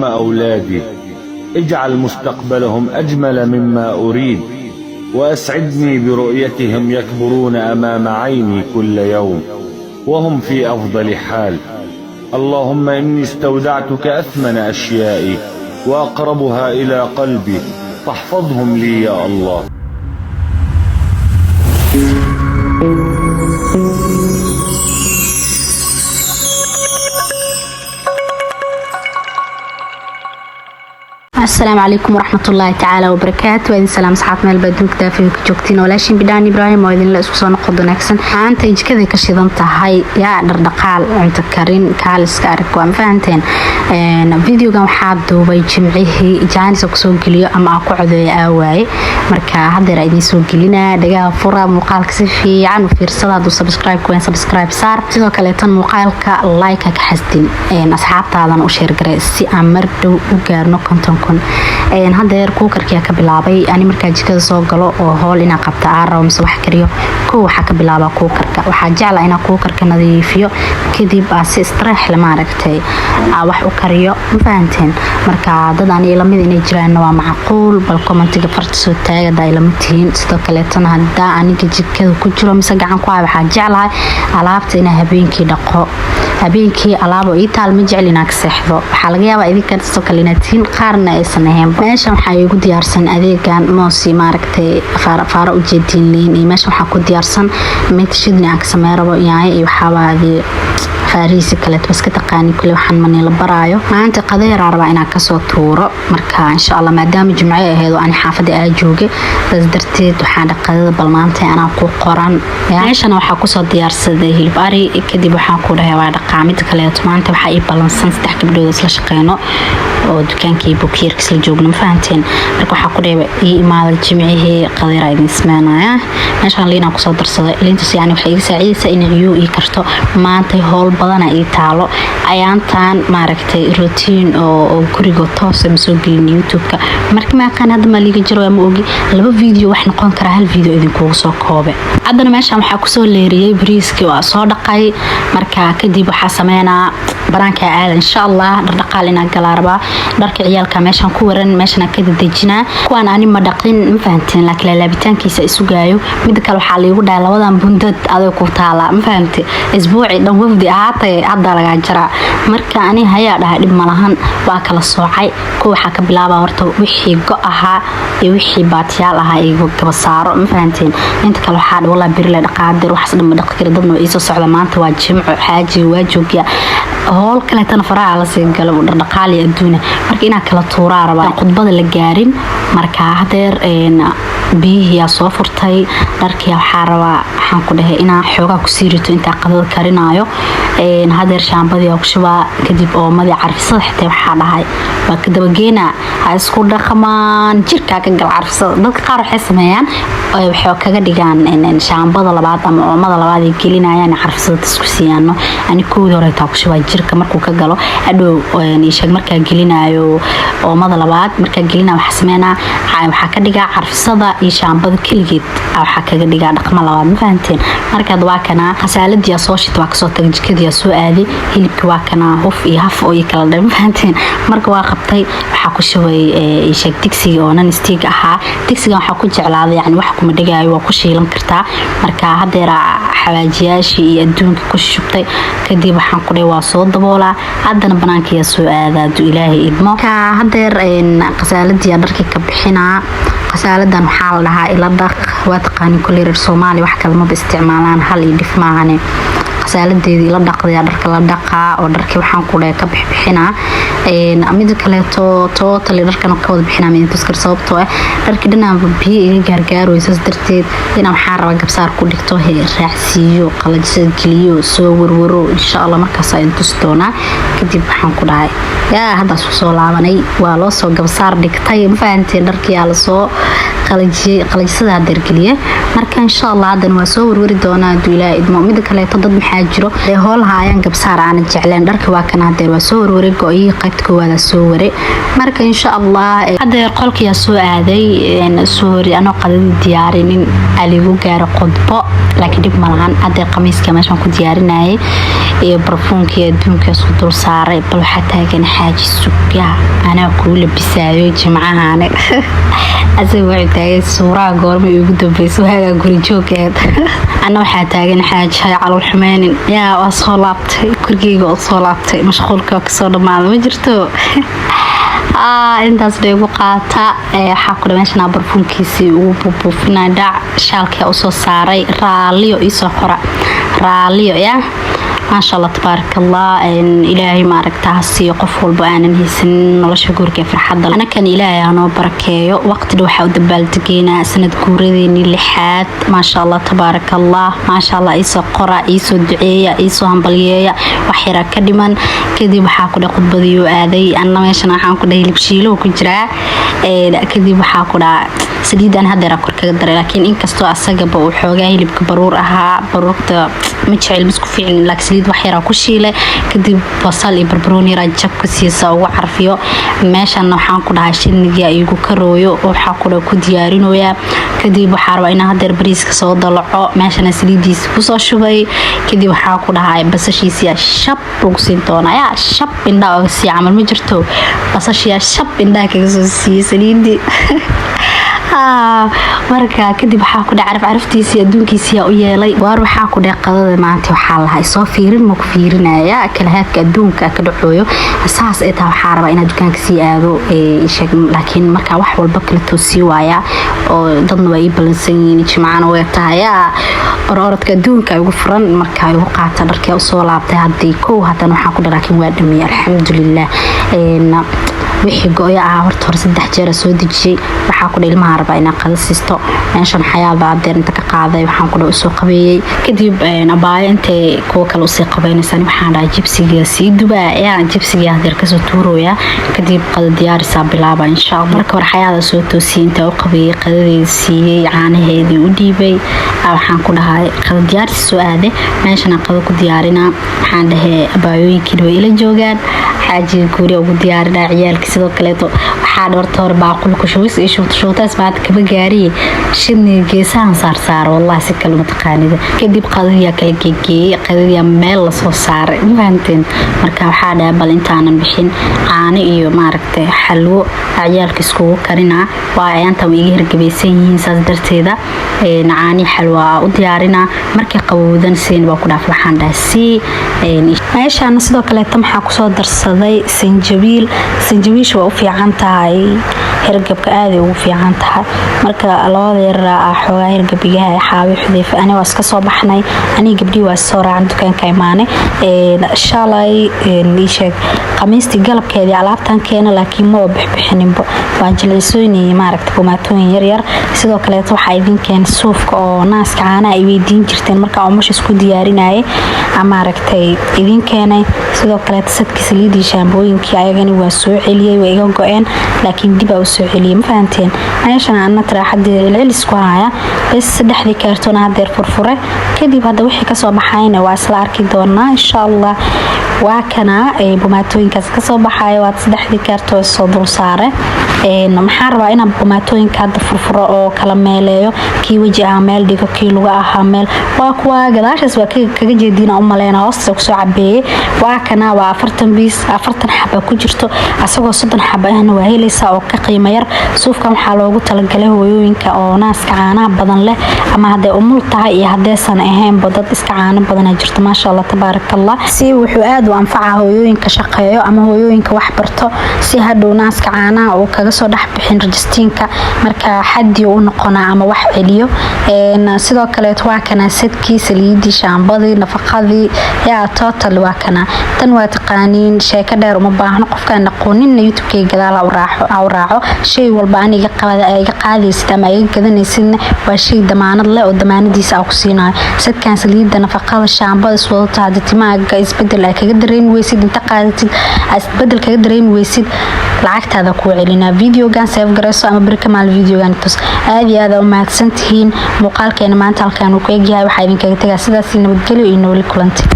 أولادي اجعل مستقبلهم أجمل مما أريد، وأسعدني برؤيتهم يكبرون أمام عيني كل يوم وهم في أفضل حال. اللهم إني استودعتك أثمن أشيائي وأقربها إلى قلبي فاحفظهم لي يا الله. السلام عليكم ورحمة الله تعالى وبركاته. وإذن سلام صحاب ميل بدوك دافي كجوكتين ولاشين بدان إبراهيم وإذن لا اسكو سoo noqdo wanaagsan aanta jikada ka shidan tahay yaa dhaqaal cunto karin kaaliska arag waan fahanteen videogan waxaa duubay jimcihii jaanis ku soo geliyo ama ku codeeyo awaaye marka hadda idin soo gelinaa dhagaha fura muuqaalka si fiican u fiirsada oo subscribe saar sidoo kale tan muuqaalka like ka xasdin asxaabtaadan u share garay si aan mar dhow u gaarno konton haddeer kuukarkiyaa ka bilaabay ani markaa jikada soo galo oo howl inaa qabta aaraw mise wax kariyo kow waxaa ka bilaabaa kuukarka waxaa jeclaa inaa kuukarka nadiifiyo kadib si istreex la maaragtay wax u kariyo ma fahanteen marka dad aan lamid inay jiraan waa macquul bal commentiga farta soo taagada ay lamid tihiin sidoo kale tan hadda aniga jikada ku jiro mise gacan ku hayo waxaa jeclahay alaabta inaa habeenkii dhaqo habeenkii alaabo ii taal ma jecel inaa ka seexdo waxaa laga yaabaa idinka sidoo kale inaad tihiin qaarna aysan ahayn meeshan waxaa igu diyaarsan adeegan moosi maaragtay faara u jeedin liin iyo meeshan waxaa ku diyaarsan mid shidni aan ka sameeyro yahay iyo waxaabaadi faariisi kale iska taqaani kule waxaan mani la baraayo maanta qadeer arba inaan ka soo tuuro marka insha Allah maadaama jimcay ahayd oo aan xaafada aa jooge bas darteed waxaan dhaqada bal maanta ana ku qoran meeshan waxaa ku soo diyaarsaday hilib ari kadib waxaan ku dhahay waa dhaqaamid kale maanta waxaa ii balansan 3 gabdhood isla shaqeeyno oo dukaankii bukiirka isla joogno fahanteen marka waxaa ku dhahay ii imaada jimcihii qadeer ay ismaanaya meeshan liina ku soo darsaday liinta yani waxay iga saacidaysaa in ciyo ii karto maanta howl badana ii taalo ayaantan maaragtay routine oo guriga toos ah soo gelin YouTube-ka markii ma qaan hadda maliga jiro ama ogi laba video wax noqon kara hal video idin kugu soo koobe haddana meeshan waxa ku soo leeriyay bariiski waa soo dhaqay marka kadib waxa sameynaa baraanka aad insha Allah dhaqaal ina galaarba dharka ciyaalka meeshan ku waran meeshan ka dejinaa kuwan ani ma dhaqin ma fahanteen laakiin laabitaankiisa isugaayo mid kale waxa la igu dhaay labadan bundad aday ku taala ma fahanteen isbuuci dhan wafdi ahaatay hadda laga jira marka ani haya dhahay dib malahan waa kala soocay ku waxa ka bilaabaa horta wixii go ahaa iyo wixii baatiyaal ahaa igu gaba saaro ma fahanteen inta kale waxa walaal bir la dhaqaadir wax dhan ma dhaqi kara dadna ay soo socda maanta waa jimco xaaji waa joogiya hool kale tan faraha la sii galo dhaqaali adduuna marka ina kala tuuraa rabaa khudbada la gaarin marka hadeer biyaha soo furtay dharkii waxa rabaa waxaan ku dhahay ina xoogaa ku siirito inta qadada karinaayo hadeer shaambadii ku shubaa kadib oo madi carfisada xitaa waxa dhahay waa ka dabageena ha isku dhaqmaan jirka ka gal carfisada dadka qaar waxay sameeyaan waxay kaga dhigaan shaambada labaad ama oomada labaad ay gelinayaan carfisada isku siyaano ani kood hore taa ku shubaa jirka markuu ka galo adhow isheeg marka gelinayo oomada labaad marka gelina waxa sameeyana waxa ka dhigaa carfisada iyo shaambada kaligeed waxa kaga dhigaa dhaqma labaad ma fahanteen marka waa kana qasaaladii soo shito waa ka soo tag jikadii soo aaday hilibki waa kana huf iyo haf oo kala dhan ma fahanteen marka waa qabtay waxa ku shubay isheeg digsiga oo nan stiig ahaa digsiga waxa ku jeclaaday yani wax kuma dhigaayo waa ku shiilan kartaa marka hadeera xawaajiyaashii iyo adduunka ku shubtay kadib waxaan ku dhahay waa soo daboolaa haddana banaanka soo aadaado ilaahay idmo ka hadeer qasaaladii dharkii ka bixinaa qasaaladan waxa la dhahaa ila dhaq waa taqaan kulli reer Soomaali wax kale ma isticmaalaan hal iyo dhif maahan qasaaladeedii la dhaqday dharka la dhaqaa oo dharkii waxaan ku dhahay ka bixinaa mid kale total dharkan ka wada bixinaa mid tuskar sababtoo ah dharkii dhanaan biyo iga gargaaro isas darteed inaan waxa raba gabsaar ku dhigto raacsiyo qalajisad geliyo soo warwaro insha Allah markaas ay tustoona kadib waxaan ku dhahay yaa hadda soo laabanay waa loo soo gabsaar dhigtay ma fahanteen dharkii la soo qalajisada dargaliye marka insha Allah hadan waa soo warwari doonaa duulaa idmo mid kale dad maxaa jiro ee hoolaha ayaan gabsaar aan jecleen dharka waa kan hadeer waa soo warwari go'ay qaybta koowaad soo wari marka insha Allah hadeer qolkiya soo aaday soori ano qadadi diyaarinin aligu gaar qodbo laakiin dib malahan hadeer qamiiska meeshan ku diyaarinayay ee barfuunka adduunka soo dul saaray bal waxa taagan xaaji suuqa ana ku labisaayo jimcahan asay way taagay suuraha goorma ugu dambeysay waaga guri joogkeed ana waxa taagan xaaji calool xumeenin yaa waa soo laabtay kurgeyga oo soo laabtay mashquulka ka soo dhamaado ma jirto intaas deegu qaata waxa ku dhameysna barfuunkiisi ugu buufinaa dhac shaalka u soo saaray raaliyo isoo qora raaliyo yaa ما شاء الله تبارك الله إلهي ما ركتها سي قف والبقان هيسن نلاش جورك فرحة أنا كان إلهي أنا بركيه وقت دوحة ودبالتقينا سنة جورديني لحات ما شاء الله تبارك الله ما شاء الله إيسو قرأ إيسو دعية إيسو همبلية وحيرة كدما كذي بحاكو قد بديو آذي أنا ماشنا حاكو ده يلبشيلو كجرا كذي بحاكو سديد أنا هذا ركور كقدر لكن إن كستو أسجب وحوجاي اللي بكبرور أها بروكت متشعل بس كفين لك سديد وحيرة كشيلة كدي بصل بربروني رجب كسيسة وعرفيو ماشان نحن كده عشان نجي يجو كرويو وحكوا كديارين ويا كدي بحار وإنا هذا بريس كصوت ضلعه ماشان سديدي سبوس شوي كدي وحكوا ده هاي بس شيء سيا شاب بوكسينتونا يا شاب إن ده سي عمل مجرته بس شيء شاب إن ده كيسو سي سديدي marka kadib waxa ku dhacaraf caraftiisa adduunkiisa u yeelay waar waxa ku dhaqadada maanta waxa la hay soo fiirin ma ku fiirinaya kala haadka adduunka ka dhaxooyo asaas ee taa waxa raba inaad dukaanka si aado sheeg laakiin marka wax walba kala toosii waaya oo dadna way balansan yihiin jimcaana way tahay orodka adduunka ugu furan marka ay u qaata dharkii u soo laabtay hadii koo hadan waxa ku dhalaakin waa dhimay alxamdulillah wixii gooya horta hor 3 jeer soo dejiyay waxa ku dhilmaha raba inaan qadasisto meeshan xayaada adeer inta ka qaaday waxaan ku dhaw soo qabeeyay kadib abaay inta koo kale u sii qabeynaysan waxaan dhahay jibsiga sii dubaa yaa jibsiga adeer ka soo tuurooya kadib qad diyaarisa bilaaba insha Allah marka war xayaada soo toosii inta u qabeeyay qadadii siiyay caanaheedii u dhiibay waxaan ku dhahay qad diyaarisa soo aaday meeshan qad ku diyaarina waxaan dhahay abaayooyinkii way ila joogaan xaaji guri ugu diyaarinaa ciyaalka sidoo kale waxa dhorta hor baaqul ku shubis iyo shubtaas baad ka gaari shidni geesahan saar wallahi si kale mataqaanida kadib qadadiya kala geeyay qadadiya meel la soo saaray maanteen marka waxa dhahay bal intaanan bixin caano iyo maaragtay xalwo ciyaalka isku karina waa ayanta way iga hirgabaysan yihiin saas darteeda caani xalwa u diyaarina markii qabowdan seen waa ku dhaaf waxaan dhahay si meeshaan sidoo kale tamxa ku soo darsaday sanjabiil waa u fiican tahay hergabka aad ugu fiican tahay marka labada yar xoogaa hergabiga xaawi xudeyf ani waa iska soo baxnay ani gabdhii waa soo raacay dukaanka imaane shalay liisheeg qamiistii galabkeedii alaabtan keena laakiin ma bixbixininba waa jilaysoonay maaragtay kumaatooyin yar yar sidoo kale waxa idin keen suufka oo naaska caanaha ay weydiin jirteen marka oo mush isku diyaarinayay maaragtay idin keenay sidoo kale sadkii saliidii shaambooyinkii ayagani waa soo celiyay way iga go'een laakiin dib u soo celiyay ma fahanteen meeshan aan taraaxadii leelis ku haya bas saddexdii kaartoon hadeer furfure kadib hada wixii ka soo baxayna waa isla arki doonaa insha Allah waa kana bumaatooyinkaas ka soo baxay waa saddexdii kaartoon soo dul saaray maxaa rabaa inaan bumaatooyinka hada furfuro oo kala meeleeyo kii waji ah meel dhigo kii luga ah meel waa kuwa gadaashaas waa kaga jeedina u maleena hoosta ku soo cabeeyay waa kana waa 40 xabo ku jirto asagoo 30 xabo ahna waa helaysa oo ka qiimo yar suufkan waxa loogu talagalay hooyooyinka oo naaska caanaha badan leh ama haday umul tahay iyo hadaysan ahayn badad iska caano badan jirto ma sha Allah tabarakallah si wuxuu aad u anfaca hooyooyinka shaqeeyo ama hooyooyinka wax barto si hadhow naaska caanaha oo kaga soo dhax bixin registiinka marka xadii uu noqona ama wax celiyo sidoo kale waa kana sadkii saliidii shaambadii nafaqadii yaa total waa kana tan waa taqaaniin sheeka dheer uma baahno qofka aqoonin YouTube-ka gadaal u raaco shay walba aniga qaadi iibsanaysid ama ay gadanaysidna waa shay damaanad leh oo damaanadiisa ku siinayo sadkan saliida nafaqada shaambada iswadata hadii timaaga isbedel ay kaga dareemi weysid inta qaadatid isbedel kaga dareemi weysid lacagtaada ku celinaa videogan save gareyso ama bari kamaal videogan tus aad iyo aad u mahadsantihiin muuqaalkeena maanta halkaan uu ku egyahay waxa idin kaga tagaa sidaas nabadgelyo iyo nolol kulanti